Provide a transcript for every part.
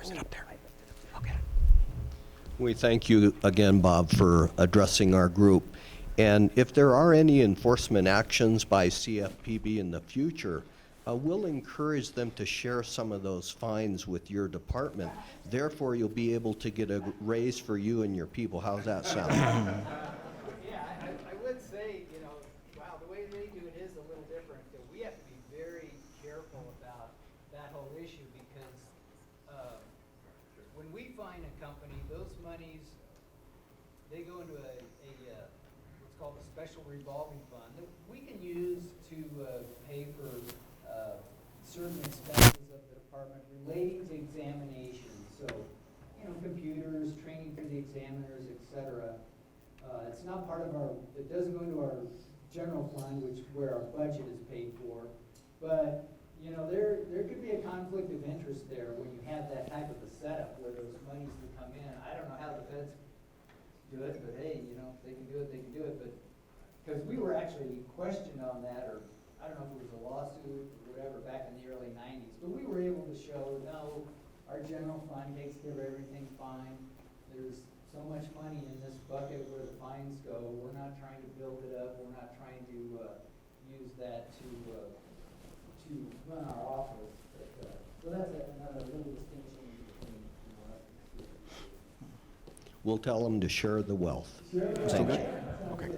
Is it up there? Okay. We thank you again, Bob, for addressing our group. And if there are any enforcement actions by CFPB in the future, we'll encourage them to share some of those fines with your department. Therefore, you'll be able to get a raise for you and your people. How's that sound? Yeah, I would say, wow, the way they do it is a little different. We have to be very careful about that whole issue because when we fine a company, those monies, they go into a what's called a special revolving fund that we can use to pay for certain expenses of the department relating to examinations. So, computers, training for the examiners, etc. It's not part of it doesn't go into our general fund, where our budget is paid for. But, there could be a conflict of interest there when you have that type of a setup where those monies would come in. I don't know how the feds do it, but hey, if they can do it, they can do it. But because we were actually questioned on that, or I don't know if it was a lawsuit or whatever back in the early 90s, but we were able to show, no, our general fund takes care of everything fine. There's so much money in this bucket where the fines go. We're not trying to build it up. We're not trying to use that to run our office. But, so that's another little distinction between us and CFPB. We'll tell them to share the wealth. Sound good? Okay.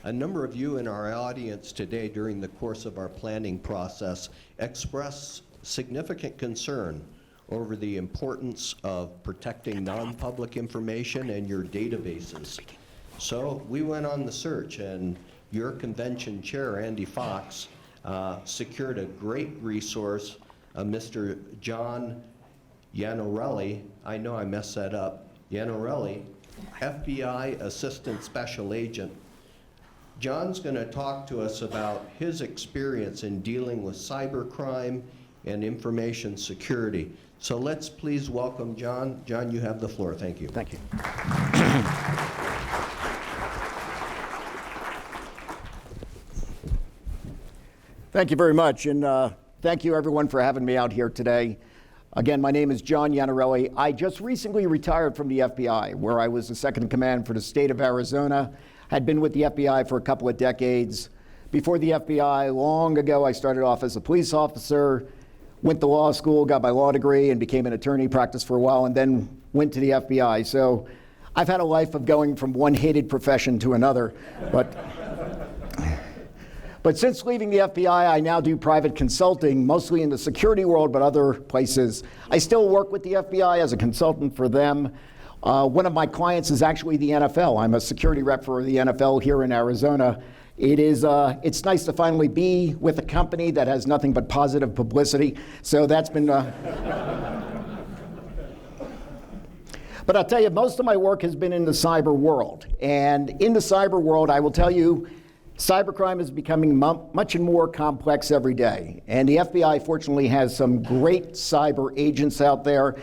A number of you in our audience today during the course of our planning process expressed significant concern over the importance of protecting non-public information and your databases. So we went on the search, and your convention chair, Andy Fox, secured a great resource, Mr. John Iannarelli. I know I messed that up. Iannarelli, FBI Assistant Special Agent. John's going to talk to us about his experience in dealing with cybercrime and information security. So let's please welcome John. John, you have the floor. Thank you. Thank you. Thank you very much, and thank you everyone for having me out here today. Again, my name is John Iannarelli. I just recently retired from the FBI, where I was the second in command for the state of Arizona. Had been with the FBI for a couple of decades. Before the FBI, long ago, I started off as a police officer, went to law school, got my law degree, and became an attorney, practiced for a while, and then went to the FBI. So I've had a life of going from one hated profession to another. But since leaving the FBI, I now do private consulting, mostly in the security world, but other places. I still work with the FBI as a consultant for them. One of my clients is actually the NFL. I'm a security rep for the NFL here in Arizona. It's nice to finally be with a company that has nothing but positive publicity. So that's been. But I'll tell you, most of my work has been in the cyber world. And in the cyber world, I will tell you, cybercrime is becoming much more complex every day. And the FBI, fortunately, has some great cyber agents out there.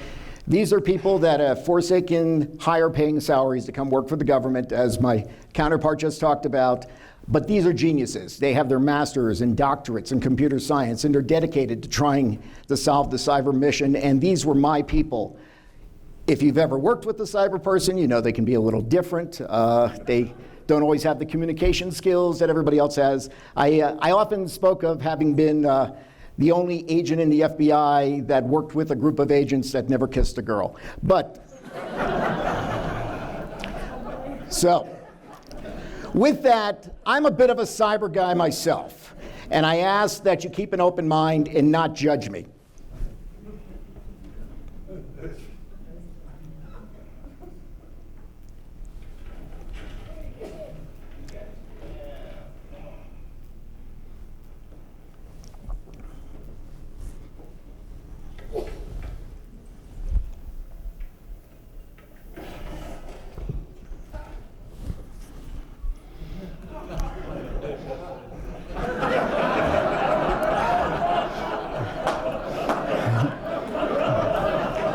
These are people that have forsaken higher paying salaries to come work for the government, as my counterpart just talked about. But these are geniuses. They have their masters and doctorates in computer science, and they're dedicated to trying to solve the cyber mission. And these were my people. If you've ever worked with a cyber person, you know they can be a little different. They don't always have the communication skills that everybody else has. I often spoke of having been the only agent in the FBI that worked with a group of agents that never kissed a girl. But, so, with that, I'm a bit of a cyber guy myself, and I ask that you keep an open mind and not judge me.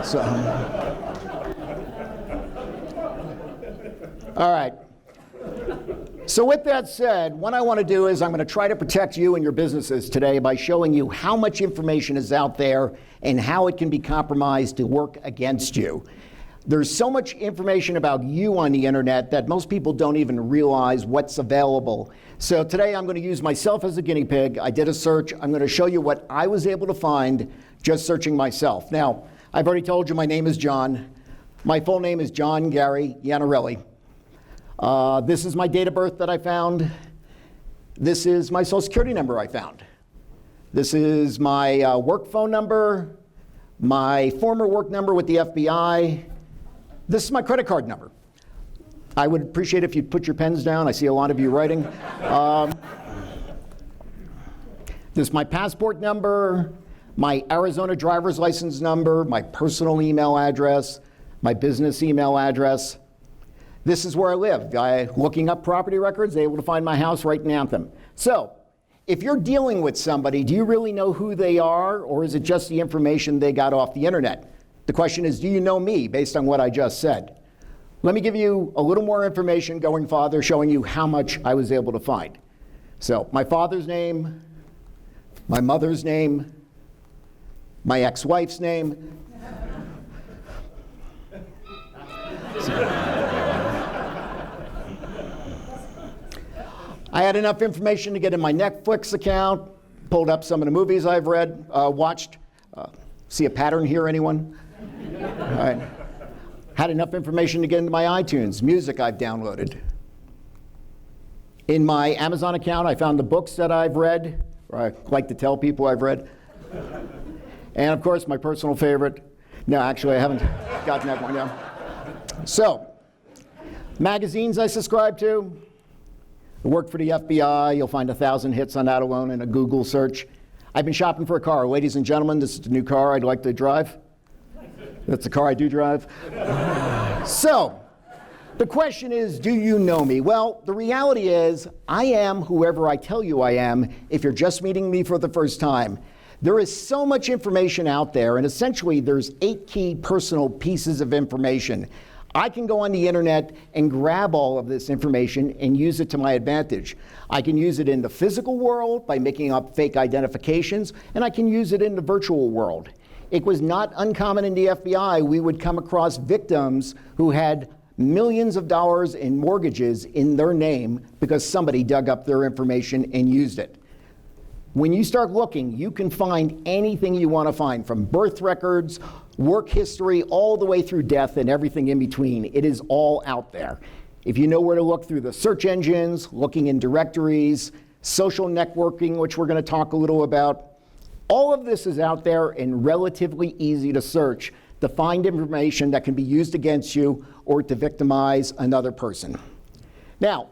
So, all right. So with that said, what I want to do is I'm going to try to protect you and your businesses today by showing you how much information is out there and how it can be compromised to work against you. There's so much information about you on the internet that most people don't even realize what's available. So today I'm going to use myself as a guinea pig. I did a search. I'm going to show you what I was able to find just searching myself. Now, I've already told you my name is John. My full name is John Gary Iannarelli. This is my date of birth that I found. This is my social security number I found. This is my work phone number, my former work number with the FBI. This is my credit card number. I would appreciate if you'd put your pens down. I see a lot of you writing. This is my passport number, my Arizona driver's license number, my personal email address, my business email address. This is where I live. Looking up property records, able to find my house right in Anthem. So, if you're dealing with somebody, do you really know who they are, or is it just the information they got off the internet? The question is, do you know me based on what I just said? Let me give you a little more information going farther, showing you how much I was able to find. So, my father's name, my mother's name, my ex-wife's name. I had enough information to get in my Netflix account, pulled up some of the movies I've read, watched. See a pattern here, anyone? All right. Had enough information to get into my iTunes, music I've downloaded. In my Amazon account, I found the books that I've read, or I like to tell people I've read. And of course, my personal favorite. No, actually, I haven't gotten that one down. So, magazines I subscribe to. I work for the FBI. You'll find 1,000 hits on that alone in a Google search. I've been shopping for a car. Ladies and gentlemen, this is the new car I'd like to drive. That's the car I do drive. So, the question is, do you know me? Well, the reality is, I am whoever I tell you I am if you're just meeting me for the first time. There is so much information out there, and essentially there's 8 key personal pieces of information. I can go on the internet and grab all of this information and use it to my advantage. I can use it in the physical world by making up fake identifications, and I can use it in the virtual world. It was not uncommon in the FBI. We would come across victims who had millions of dollars in mortgages in their name because somebody dug up their information and used it. When you start looking, you can find anything you want to find, from birth records, work history, all the way through death and everything in between. It is all out there. If you know where to look through the search engines, looking in directories, social networking, which we're going to talk a little about, all of this is out there and relatively easy to search to find information that can be used against you or to victimize another person. Now,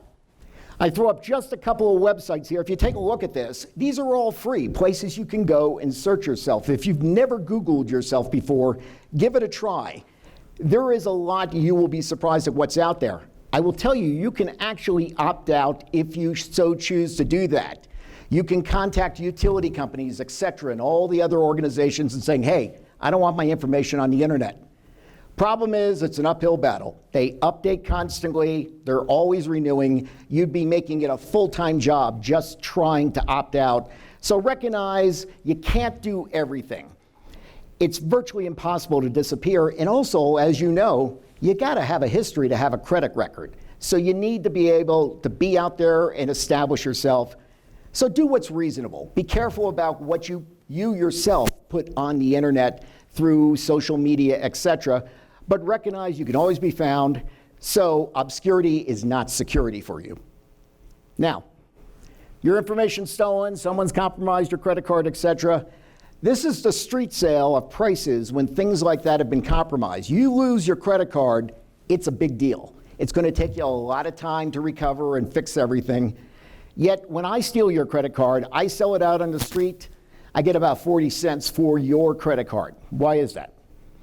I throw up just a couple of websites here. If you take a look at this, these are all free, places you can go and search yourself. If you've never Googled yourself before, give it a try. There is a lot. You will be surprised at what's out there. I will tell you, you can actually opt out if you so choose to do that. You can contact utility companies, etc., and all the other organizations and saying, hey, I don't want my information on the internet. Problem is, it's an uphill battle. They update constantly. They're always renewing. You'd be making it a full-time job just trying to opt out. So recognize you can't do everything. It's virtually impossible to disappear. And also, as you know, you got to have a history to have a credit record. So you need to be able to be out there and establish yourself. So do what's reasonable. Be careful about what you yourself put on the internet through social media, etc. But recognize you can always be found, so obscurity is not security for you. Now, your information's stolen, someone's compromised your credit card, etc. This is the street sale of prices when things like that have been compromised. You lose your credit card, it's a big deal. It's going to take you a lot of time to recover and fix everything. Yet, when I steal your credit card, I sell it out on the street, I get about 40 cents for your credit card. Why is that?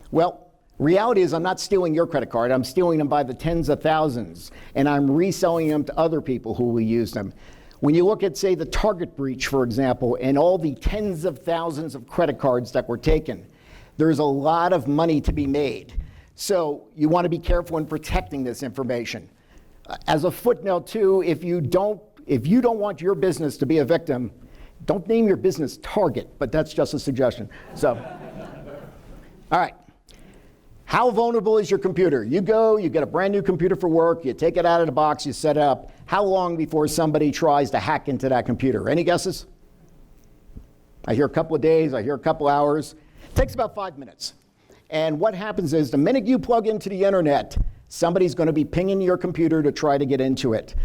Well, reality is I'm not stealing your credit card. I'm stealing them by the tens of thousands, and I'm reselling them to other people who will use them. When you look at, say, the Target breach, for example, and all the tens of thousands of credit cards that were taken, there's a lot of money to be made. So you want to be careful in protecting this information. As a footnote too, if you don't want your business to be a victim, don't name your business Target, but that's just a suggestion. So, all right. How vulnerable is your computer? You go, you get a brand new computer for work, you take it out of the box, you set it up. How long before somebody tries to hack into that computer? Any guesses? I hear a couple of days, I hear a couple hours. It takes about 5 minutes. And what happens is the minute you plug into the internet, somebody's going to be pinging your computer to try to get into it.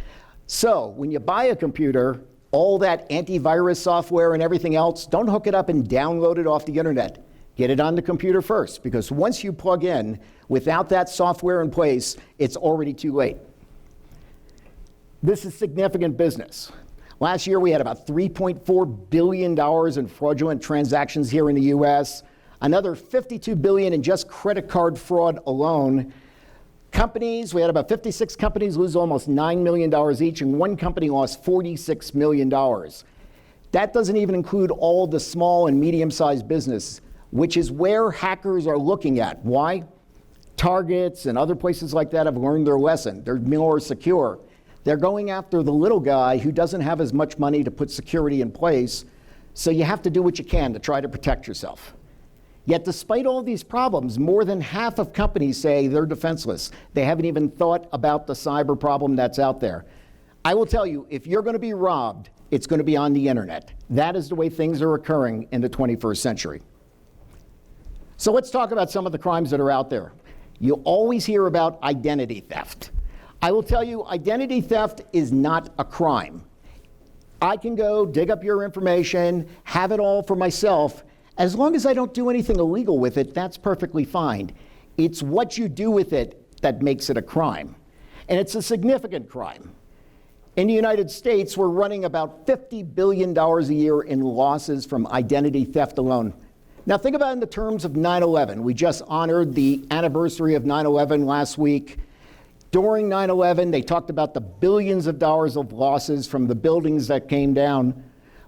So when you buy a computer, all that antivirus software and everything else, don't hook it up and download it off the internet. Get it on the computer first, because once you plug in, without that software in place, it's already too late. This is significant business. Last year, we had about $3.4 billion in fraudulent transactions here in the US, another $52 billion in just credit card fraud alone. Companies, we had about 56 companies lose almost $9 million each, and one company lost $46 million. That doesn't even include all the small and medium-sized business, which is where hackers are looking at. Why? Targets and other places like that have learned their lesson. They're more secure. They're going after the little guy who doesn't have as much money to put security in place, so you have to do what you can to try to protect yourself. Yet despite all these problems, more than half of companies say they're defenseless. They haven't even thought about the cyber problem that's out there. I will tell you, if you're going to be robbed, it's going to be on the internet. That is the way things are occurring in the 21st century. So let's talk about some of the crimes that are out there. You always hear about identity theft. I will tell you, identity theft is not a crime. I can go dig up your information, have it all for myself. As long as I don't do anything illegal with it, that's perfectly fine. It's what you do with it that makes it a crime. And it's a significant crime. In the United States, we're running about $50 billion a year in losses from identity theft alone. Now think about it in the terms of 9/11. We just honored the anniversary of 9/11 last week. During 9/11, they talked about the billions of dollars of losses from the buildings that came down.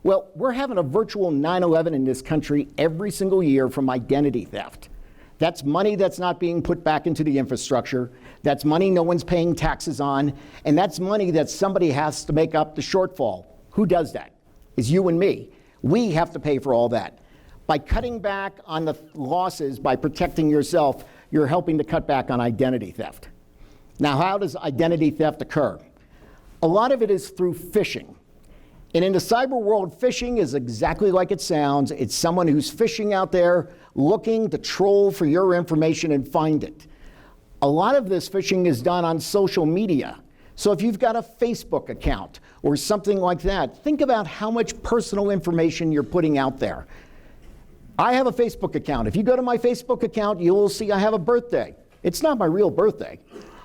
Well, we're having a virtual 9/11 in this country every single year from identity theft. That's money that's not being put back into the infrastructure. That's money no one's paying taxes on. And that's money that somebody has to make up the shortfall. Who does that? It's you and me. We have to pay for all that. By cutting back on the losses, by protecting yourself, you're helping to cut back on identity theft. Now, how does identity theft occur? A lot of it is through phishing. And in the cyber world, phishing is exactly like it sounds. It's someone who's phishing out there looking to troll for your information and find it. A lot of this phishing is done on social media. So if you've got a Facebook account or something like that, think about how much personal information you're putting out there. I have a Facebook account. If you go to my Facebook account, you will see I have a birthday. It's not my real birthday.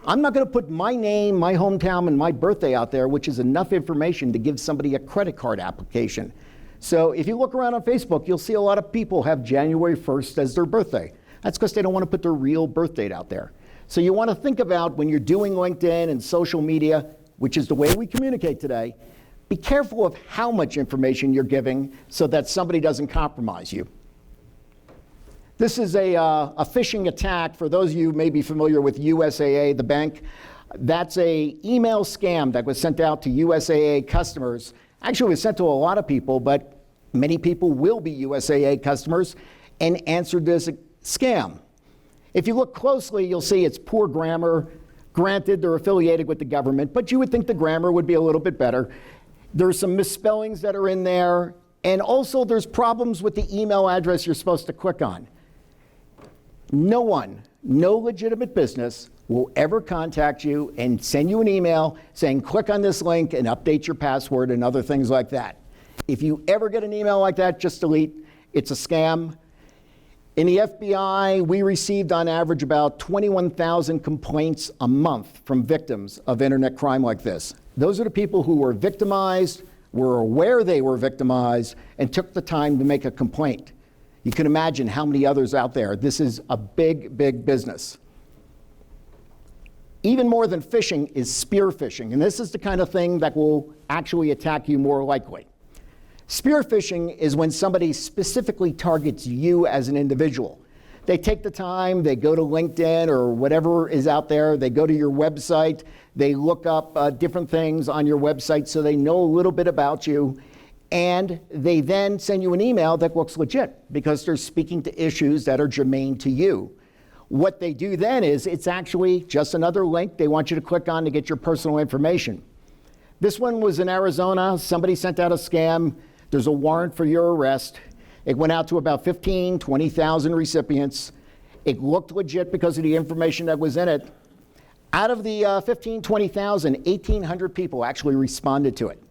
I'm not going to put my name, my hometown, and my birthday out there, which is enough information to give somebody a credit card application. So if you look around on Facebook, you'll see a lot of people have January 1st as their birthday. That's because they don't want to put their real birth date out there. So you want to think about when you're doing LinkedIn and social media, which is the way we communicate today, be careful of how much information you're giving so that somebody doesn't compromise you. This is a phishing attack. For those of you who may be familiar with USAA, the bank, that's an email scam that was sent out to USAA customers. Actually, it was sent to a lot of people, but many people will be USAA customers and answered this scam. If you look closely, you'll see it's poor grammar. Granted, they're affiliated with the government, but you would think the grammar would be a little bit better. There's some misspellings that are in there, and also there's problems with the email address you're supposed to click on. No one, no legitimate business will ever contact you and send you an email saying, click on this link and update your password and other things like that. If you ever get an email like that, just delete. It's a scam. In the FBI, we received on average about 21,000 complaints a month from victims of internet crime like this. Those are the people who were victimized, were aware they were victimized, and took the time to make a complaint. You can imagine how many others out there. This is a big, big business. Even more than phishing is spear phishing, and this is the kind of thing that will actually attack you more likely. Spear phishing is when somebody specifically targets you as an individual. They take the time, they go to LinkedIn or whatever is out there, they go to your website, they look up different things on your website so they know a little bit about you, and they then send you an email that looks legit because they're speaking to issues that are germane to you. What they do then is it's actually just another link they want you to click on to get your personal information. This one was in Arizona. Somebody sent out a scam. There's a warrant for your arrest. It went out to about 15, 20,000 recipients. It looked legit because of the information that was in it. Out of the 15, 20,000, 1,800 people actually responded to it.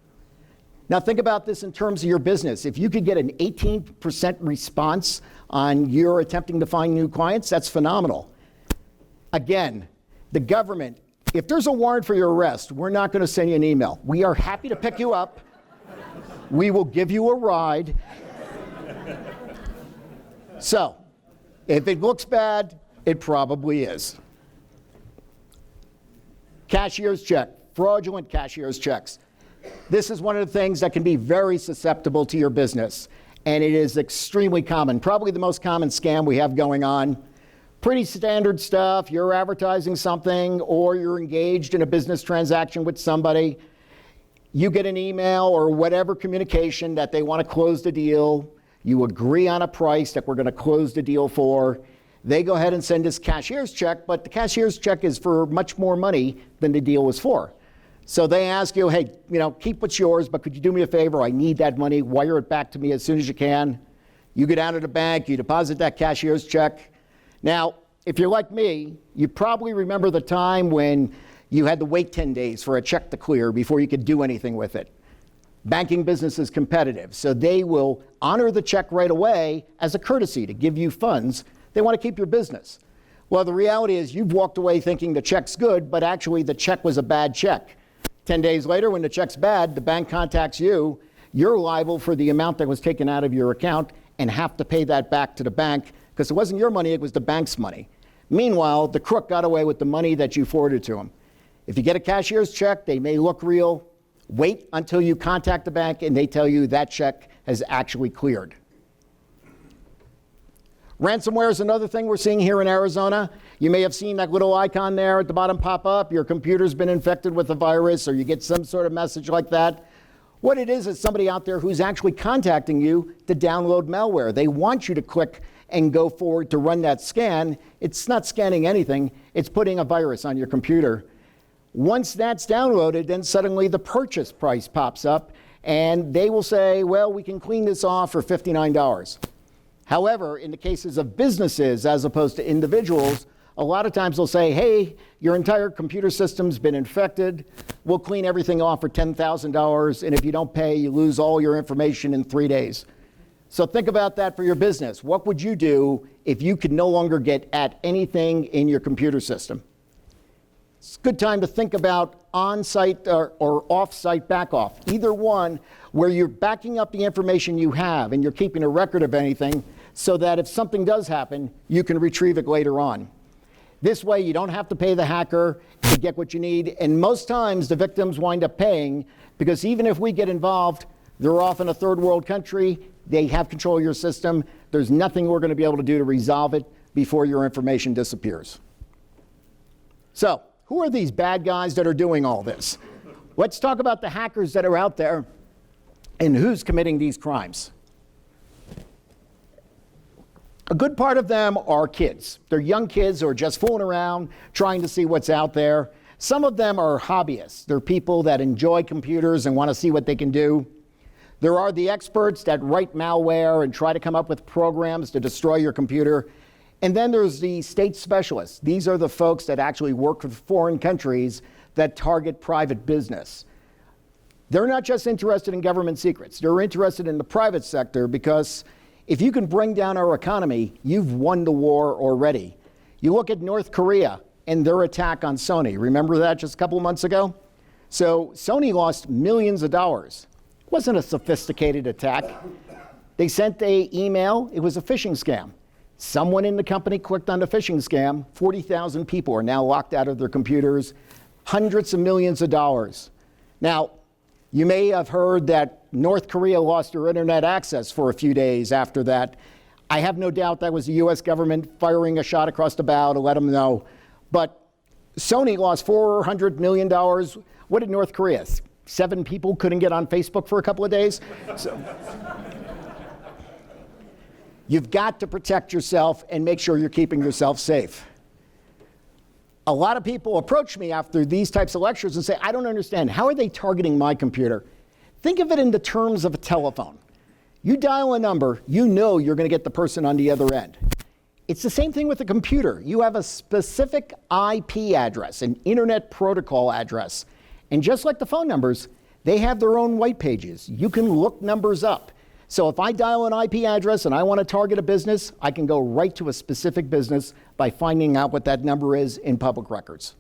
Now think about this in terms of your business. If you could get an 18% response on your attempting to find new clients, that's phenomenal. Again, the government, if there's a warrant for your arrest, we're not going to send you an email. We are happy to pick you up. We will give you a ride. So, if it looks bad, it probably is. Cashier's check, fraudulent cashier's checks. This is one of the things that can be very susceptible to your business, and it is extremely common, probably the most common scam we have going on. Pretty standard stuff. You're advertising something or you're engaged in a business transaction with somebody. You get an email or whatever communication that they want to close the deal. You agree on a price that we're going to close the deal for. They go ahead and send this cashier's check, but the cashier's check is for much more money than the deal was for. So they ask you, hey, keep what's yours, but could you do me a favor? I need that money. Wire it back to me as soon as you can. You go down to the bank, you deposit that cashier's check. Now, if you're like me, you probably remember the time when you had to wait 10 days for a check to clear before you could do anything with it. Banking business is competitive, so they will honor the check right away as a courtesy to give you funds. They want to keep your business. Well, the reality is you've walked away thinking the check's good, but actually the check was a bad check. 10 days later, when the check's bad, the bank contacts you. You're liable for the amount that was taken out of your account and have to pay that back to the bank because it wasn't your money, it was the bank's money. Meanwhile, the crook got away with the money that you forwarded to him. If you get a cashier's check, they may look real. Wait until you contact the bank and they tell you that check has actually cleared. Ransomware is another thing we're seeing here in Arizona. You may have seen that little icon there at the bottom pop up. Your computer's been infected with a virus, or you get some sort of message like that. What it is somebody out there who's actually contacting you to download malware. They want you to click and go forward to run that scan. It's not scanning anything. It's putting a virus on your computer. Once that's downloaded, then suddenly the purchase price pops up, and they will say, well, we can clean this off for $59. However, in the cases of businesses as opposed to individuals, a lot of times they'll say, hey, your entire computer system's been infected. We'll clean everything off for $10,000, and if you don't pay, you lose all your information in 3 days. So think about that for your business. What would you do if you could no longer get at anything in your computer system? It's a good time to think about on-site or off-site back-off, either one where you're backing up the information you have and you're keeping a record of anything so that if something does happen, you can retrieve it later on. This way, you don't have to pay the hacker to get what you need, and most times the victims wind up paying because even if we get involved, they're off in a third world country, they have control of your system, there's nothing we're going to be able to do to resolve it before your information disappears. So, who are these bad guys that are doing all this? Let's talk about the hackers that are out there and who's committing these crimes. A good part of them are kids. They're young kids who are just fooling around, trying to see what's out there. Some of them are hobbyists. They're people that enjoy computers and want to see what they can do. There are the experts that write malware and try to come up with programs to destroy your computer. And then there's the state specialists. These are the folks that actually work with foreign countries that target private business. They're not just interested in government secrets. They're interested in the private sector because if you can bring down our economy, you've won the war already. You look at North Korea and their attack on Sony. Remember that just a couple of months ago? So Sony lost millions of dollars. It wasn't a sophisticated attack. They sent an email. It was a phishing scam. Someone in the company clicked on the phishing scam. 40,000 people are now locked out of their computers. Hundreds of millions of dollars. Now, you may have heard that North Korea lost their internet access for a few days after that. I have no doubt that was the U.S. government firing a shot across the bow to let them know. But Sony lost $400 million. What did North Korea? 7 people couldn't get on Facebook for a couple of days? So, you've got to protect yourself and make sure you're keeping yourself safe. A lot of people approach me after these types of lectures and say, I don't understand. How are they targeting my computer? Think of it in the terms of a telephone. You dial a number, you know you're going to get the person on the other end. It's the same thing with a computer. You have a specific IP address, an internet protocol address. And just like the phone numbers, they have their own white pages. You can look numbers up. So if I dial an IP address and I want to target a business, I can go right to a specific business by finding out what that number is in public records.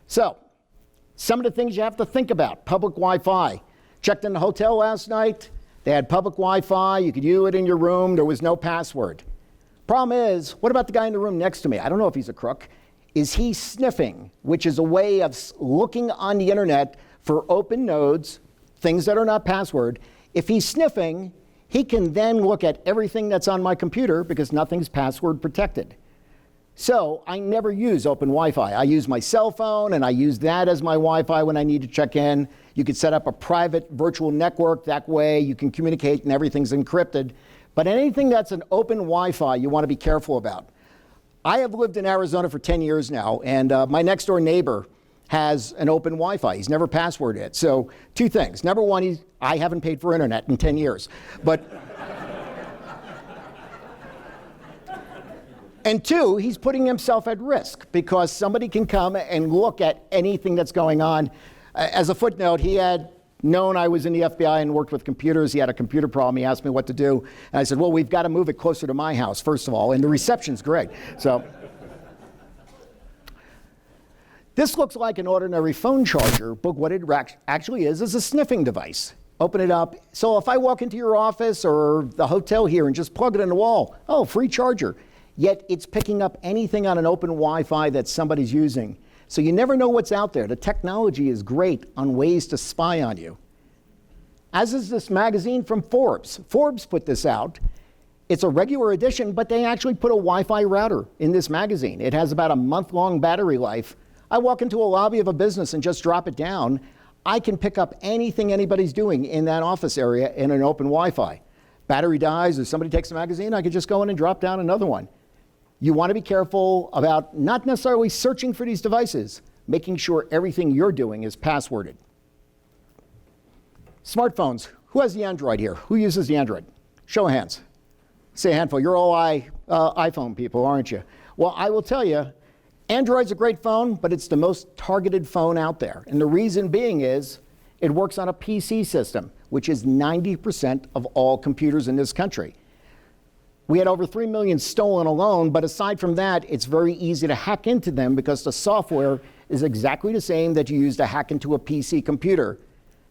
So, some of the things you have to think about. Public Wi-Fi. Checked in the hotel last night. They had public Wi-Fi. You could use it in your room. There was no password. Problem is, what about the guy in the room next to me? I don't know if he's a crook. Is he sniffing, which is a way of looking on the internet for open nodes, things that are not password. If he's sniffing, he can then look at everything that's on my computer because nothing's password protected. So I never use open Wi-Fi. I use my cell phone and I use that as my Wi-Fi when I need to check in. You could set up a private virtual network. That way you can communicate and everything's encrypted. But anything that's an open Wi-Fi, you want to be careful about. I have lived in Arizona for 10 years now, and my next door neighbor has an open Wi-Fi. He's never passworded it. So 2 things. Number one, I haven't paid for internet in 10 years. And 2, he's putting himself at risk because somebody can come and look at anything that's going on. As a footnote, he had known I was in the FBI and worked with computers. He had a computer problem. He asked me what to do. And I said, well, we've got to move it closer to my house, first of all. And the reception's great. So this looks like an ordinary phone charger, but what it actually is a sniffing device. Open it up. So if I walk into your office or the hotel here and just plug it in the wall, oh, free charger. Yet it's picking up anything on an open Wi-Fi that somebody's using. So you never know what's out there. The technology is great on ways to spy on you. As is this magazine from Forbes. Forbes put this out. It's a regular edition, but they actually put a Wi-Fi router in this magazine. It has about a month-long battery life. I walk into a lobby of a business and just drop it down. I can pick up anything anybody's doing in that office area in an open Wi-Fi. Battery dies or somebody takes the magazine, I could just go in and drop down another one. You want to be careful about not necessarily searching for these devices, making sure everything you're doing is passworded. Smartphones. Who has the Android here? Who uses the Android? Show of hands. Say a handful. You're all iPhone people, aren't you? Well, I will tell you, Android's a great phone, but it's the most targeted phone out there. And the reason being is it works on a PC system, which is 90% of all computers in this country. We had over 3 million stolen alone, but aside from that, it's very easy to hack into them because the software is exactly the same that you use to hack into a PC computer.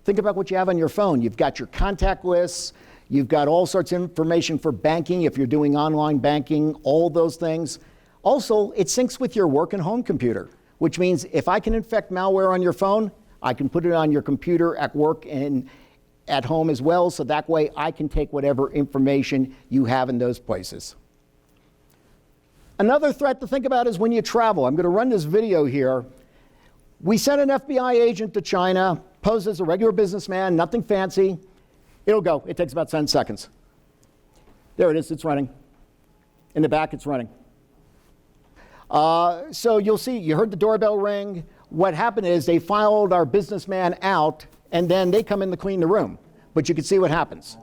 Think about what you have on your phone. You've got your contact lists, you've got all sorts of information for banking if you're doing online banking, all those things. Also, it syncs with your work and home computer, which means if I can infect malware on your phone, I can put it on your computer at work and at home as well, so that way I can take whatever information you have in those places. Another threat to think about is when you travel. I'm going to run this video here. We sent an FBI agent to China, posed as a regular businessman, nothing fancy. It'll go. It takes about 10 seconds. There it is. It's running. In the back, it's running. So you'll see, you heard the doorbell ring. What happened is they filed our businessman out, and then they come in to clean the room. But you can see what happens.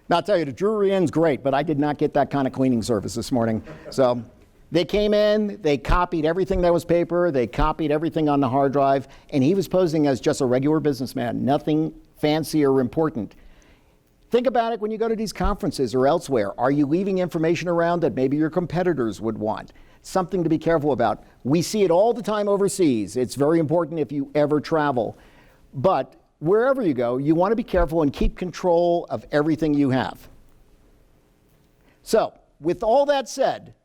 Now, I'll tell you, the Drury Inn's great, but I did not get that kind of cleaning service this morning. So they came in, they copied everything that was paper, they copied everything on the hard drive, and he was posing as just a regular businessman, nothing fancy or important. Think about it when you go to these conferences or elsewhere. Are you leaving information around that maybe your competitors would want? Something to be careful about. We see it all the time overseas. It's very important if you ever travel. But wherever you go, you want to be careful and keep control of everything you have. So, with all that said,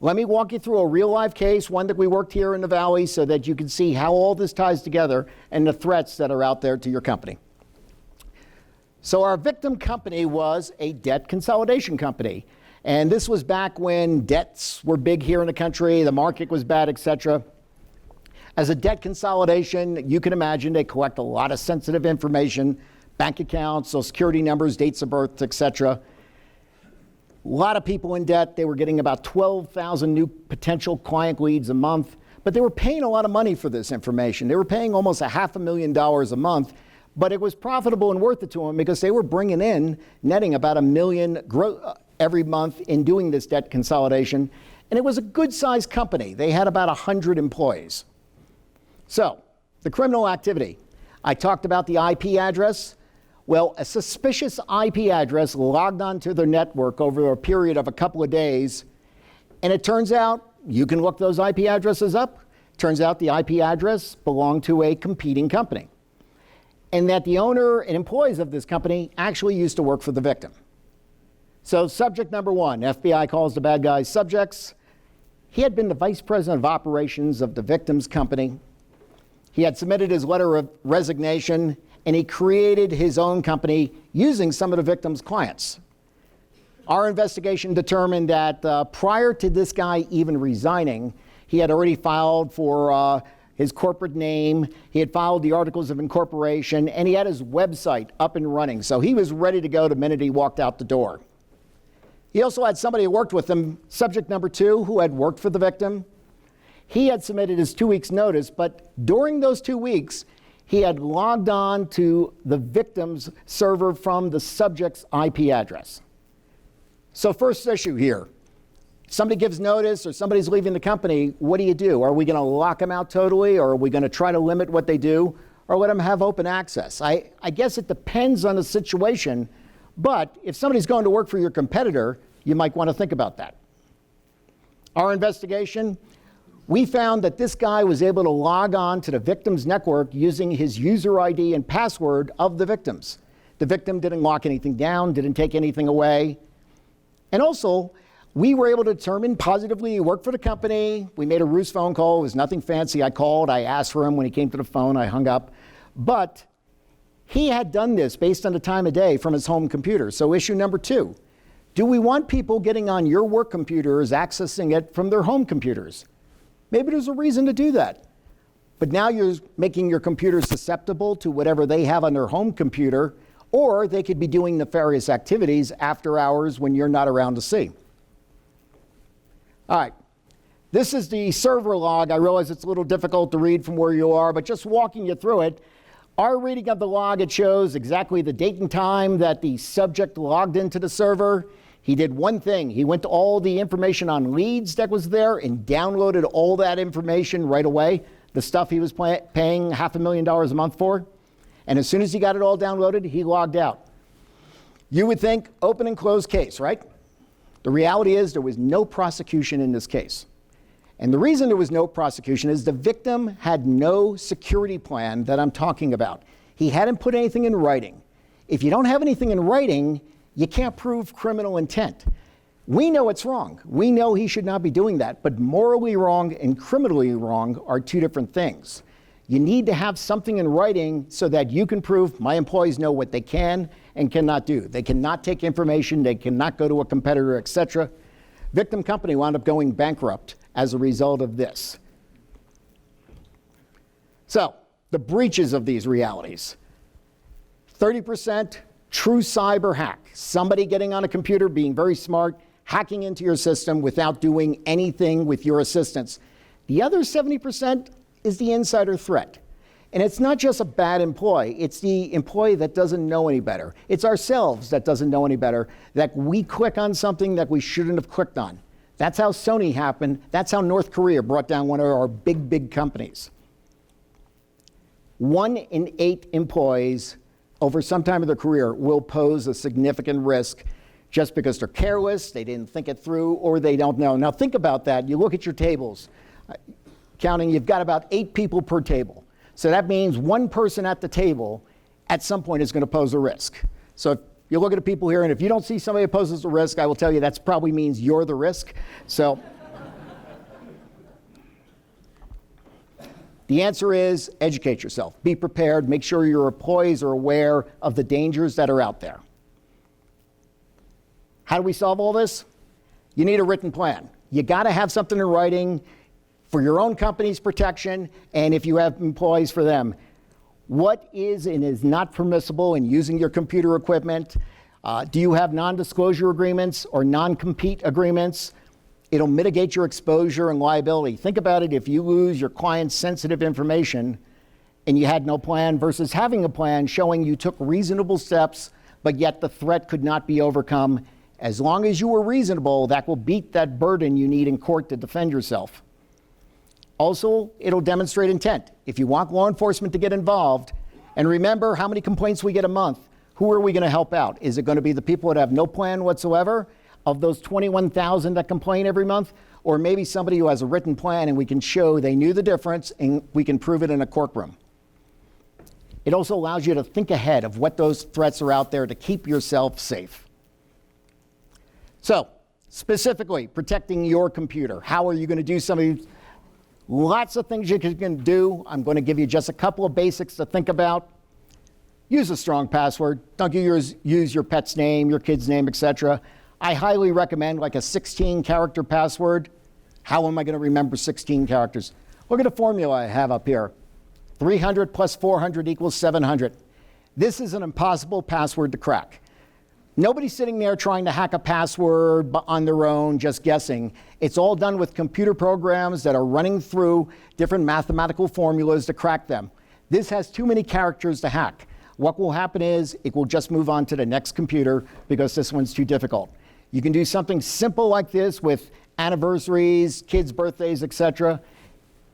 let me walk you through a real life case, one that we worked here in the Valley, so that you can see how all this ties together and the threats that are out there to your company. So our victim company was a debt consolidation company. And this was back when debts were big here in the country, the market was bad, etc. As a debt consolidation, you can imagine they collect a lot of sensitive information, bank accounts, social security numbers, dates of birth, etc. A lot of people in debt. They were getting about 12,000 new potential client leads a month, but they were paying a lot of money for this information. They were paying almost $500,000 a month, but it was profitable and worth it to them because they were bringing in, netting about $1 million every month in doing this debt consolidation. And it was a good-sized company. They had about 100 employees. So, the criminal activity. I talked about the IP address. Well, a suspicious IP address logged onto their network over a period of a couple of days. And it turns out, you can look those IP addresses up. Turns out the IP address belonged to a competing company. And that the owner and employees of this company actually used to work for the victim. So subject number one, FBI calls the bad guys subjects. He had been the vice president of operations of the victim's company. He had submitted his letter of resignation, and he created his own company using some of the victim's clients. Our investigation determined that prior to this guy even resigning, he had already filed for his corporate name, he had filed the articles of incorporation, and he had his website up and running. So he was ready to go the minute he walked out the door. He also had somebody who worked with him, subject number two, who had worked for the victim. He had submitted his 2 weeks notice, but during those 2 weeks, he had logged on to the victim's server from the subject's IP address. So first issue here. Somebody gives notice or somebody's leaving the company, what do? Are we going to lock them out totally, or are we going to try to limit what they do, or let them have open access? I guess it depends on the situation, but if somebody's going to work for your competitor, you might want to think about that. Our investigation, we found that this guy was able to log on to the victim's network using his user ID and password of the victims. The victim didn't lock anything down, didn't take anything away. And also, we were able to determine positively he worked for the company. We made a ruse phone call. It was nothing fancy. I called. I asked for him. When he came to the phone, I hung up. But he had done this based on the time of day from his home computer. So issue number two, do we want people getting on your work computers, accessing it from their home computers? Maybe there's a reason to do that. But now you're making your computer susceptible to whatever they have on their home computer, or they could be doing nefarious activities after hours when you're not around to see. All right, this is the server log. I realize it's a little difficult to read from where you are, but just walking you through it, our reading of the log, it shows exactly the date and time that the subject logged into the server. He did one thing. He went to all the information on leads that was there and downloaded all that information right away, the stuff he was paying $500,000 a month for. And as soon as he got it all downloaded, he logged out. You would think open and close case, right? The reality is there was no prosecution in this case. And the reason there was no prosecution is the victim had no security plan that I'm talking about. He hadn't put anything in writing. If you don't have anything in writing, you can't prove criminal intent. We know it's wrong. We know he should not be doing that, but morally wrong and criminally wrong are two different things. You need to have something in writing so that you can prove my employees know what they can and cannot do. They cannot take information, they cannot go to a competitor, etc. Victim company wound up going bankrupt as a result of this. So, the breaches of these realities. 30% true cyber hack. Somebody getting on a computer, being very smart, hacking into your system without doing anything with your assistance. The other 70% is the insider threat. And it's not just a bad employee, it's the employee that doesn't know any better. It's ourselves that doesn't know any better, that we click on something that we shouldn't have clicked on. That's how Sony happened. That's how North Korea brought down one of our big companies. 1 in 8 employees over some time of their career will pose a significant risk just because they're careless, they didn't think it through, or they don't know. Now think about that. You look at your tables, counting, you've got about 8 people per table. So that means one person at the table at some point is going to pose a risk. So if you look at the people here, and if you don't see somebody who poses a risk, I will tell you that probably means you're the risk. So the answer is educate yourself. Be prepared. Make sure your employees are aware of the dangers that are out there. How do we solve all this? You need a written plan. You got to have something in writing for your own company's protection, and if you have employees, for them. What is and is not permissible in using your computer equipment? Do you have non-disclosure agreements or non-compete agreements? It'll mitigate your exposure and liability. Think about it, if you lose your client's sensitive information and you had no plan versus having a plan showing you took reasonable steps, but yet the threat could not be overcome. As long as you were reasonable, that will beat that burden you need in court to defend yourself. Also, it'll demonstrate intent. If you want law enforcement to get involved, and remember how many complaints we get a month, who are we going to help out? Is it going to be the people that have no plan whatsoever, of those 21,000 that complain every month? Or maybe somebody who has a written plan and we can show they knew the difference and we can prove it in a courtroom. It also allows you to think ahead of what those threats are out there to keep yourself safe. So, specifically, protecting your computer. How are you going to do some of these? Lots of things you can do. I'm going to give you just a couple of basics to think about. Use a strong password. Don't use your pet's name, your kid's name, etc. I highly recommend like a 16-character password. How am I going to remember 16 characters? Look at the formula I have up here. 300 plus 400 equals 700. This is an impossible password to crack. Nobody's sitting there trying to hack a password on their own, just guessing. It's all done with computer programs that are running through different mathematical formulas to crack them. This has too many characters to hack. What will happen is it will just move on to the next computer because this one's too difficult. You can do something simple like this with anniversaries, kids' birthdays, etc.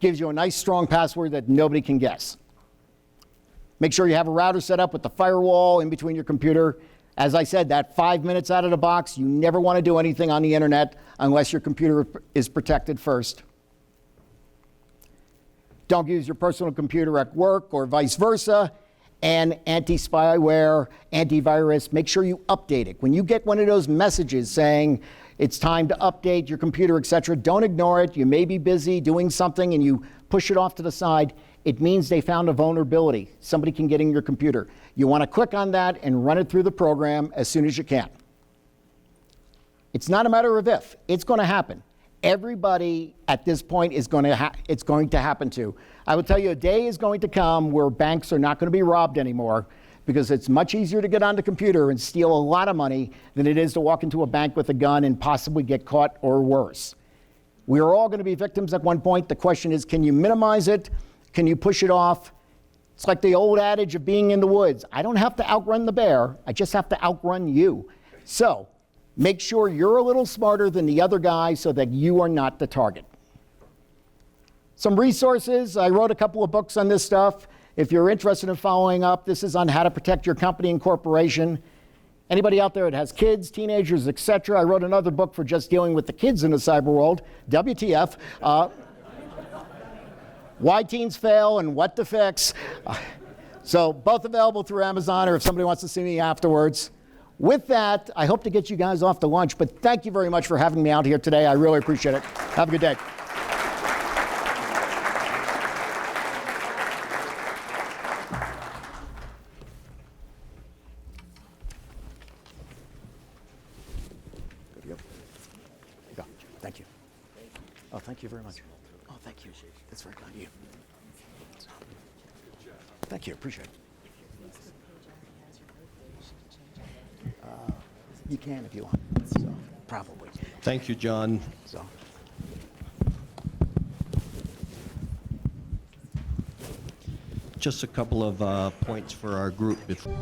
Gives you a nice strong password that nobody can guess. Make sure you have a router set up with the firewall in between your computer. As I said, that 5 minutes out of the box, you never want to do anything on the internet unless your computer is protected first. Don't use your personal computer at work or vice versa. And anti-spyware, antivirus, make sure you update it. When you get one of those messages saying it's time to update your computer, etc., don't ignore it. You may be busy doing something and you push it off to the side. It means they found a vulnerability. Somebody can get in your computer. You want to click on that and run it through the program as soon as you can. It's not a matter of if. It's going to happen. Everybody at this point is it's going to happen to. I will tell you, a day is going to come where banks are not going to be robbed anymore because it's much easier to get on the computer and steal a lot of money than it is to walk into a bank with a gun and possibly get caught or worse. We are all going to be victims at one point. The question is, can you minimize it? Can you push it off? It's like the old adage of being in the woods. I don't have to outrun the bear. I just have to outrun you. So make sure you're a little smarter than the other guy so that you are not the target. Some resources. I wrote a couple of books on this stuff. If you're interested in following up, this is on how to protect your company and corporation. Anybody out there that has kids, teenagers, etc. I wrote another book for just dealing with the kids in the cyber world, WTF. Why Teens Fail and What to Fix. So both available through Amazon, or if somebody wants to see me afterwards. With that, I hope to get you guys off to lunch, but thank you very much for having me out here today. I really appreciate it. Have a good day. Good to go. There you go. Thank you. Oh, thank you very much. Oh, thank you. That's very kind of you. Thank you. Appreciate it. You can if you want. So, probably. Thank you, John. So. Just a couple of points for our group before.